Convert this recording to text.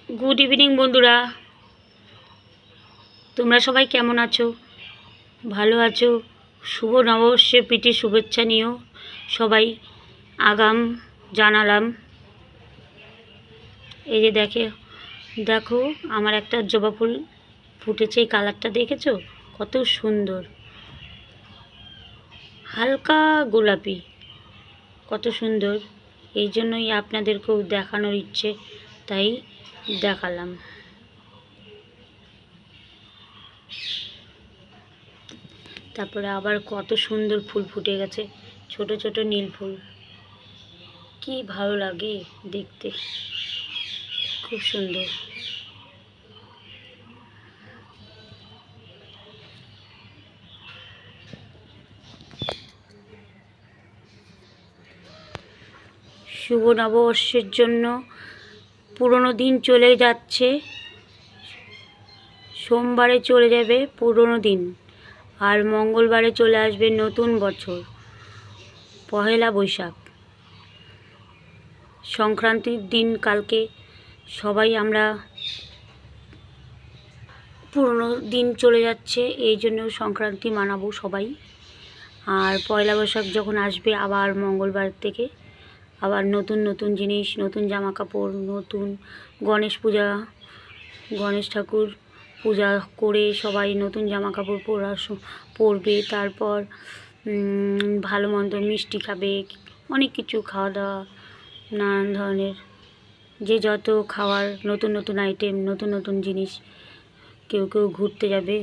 Good evening বন্ধুরা, তোমরা সবাই কেমন আছো? ভালো আছো? শুভ নববর্ষের প্রীতি শুভেচ্ছা নিও সবাই আগাম জানালাম। এই যে দেখো আমার একটা জবা ফুল ফুটেছে, এই কালারটা দেখেছো কত সুন্দর, হালকা গোলাপি, কত সুন্দর। এই জন্যই আপনাদেরকেও দেখানোর ইচ্ছে, তাই দেখালাম। তারপরে আবার কত সুন্দর ফুল ফুটে গেছে, ছোট ছোট নীল ফুল, কি ভালো লাগে দেখতে, খুব সুন্দর। শুভ নববর্ষের জন্য পুরনো দিন চলে যাচ্ছে, সোমবারে চলে যাবে পুরনো দিন, আর মঙ্গলবারে চলে আসবে নতুন বছর, পহেলা বৈশাখ। সংক্রান্তির দিন কালকে সবাই আমরা, পুরনো দিন চলে যাচ্ছে এই জন্য সংক্রান্তি মানাবো সবাই। আর পয়লা বৈশাখ যখন আসবে আবার মঙ্গলবার থেকে আবার নতুন নতুন জিনিস, নতুন জামা কাপড়, নতুন গণেশ পূজা, গণেশ ঠাকুর পূজা করে সবাই নতুন জামা কাপড় পরবে। তারপর ভালো মন্দ মিষ্টি খাবে, অনেক কিছু খাওয়া দাওয়া, নানান ধরনের যে যত খাওয়ার, নতুন নতুন আইটেম, নতুন নতুন জিনিস, কেউ কেউ ঘুরতে যাবে।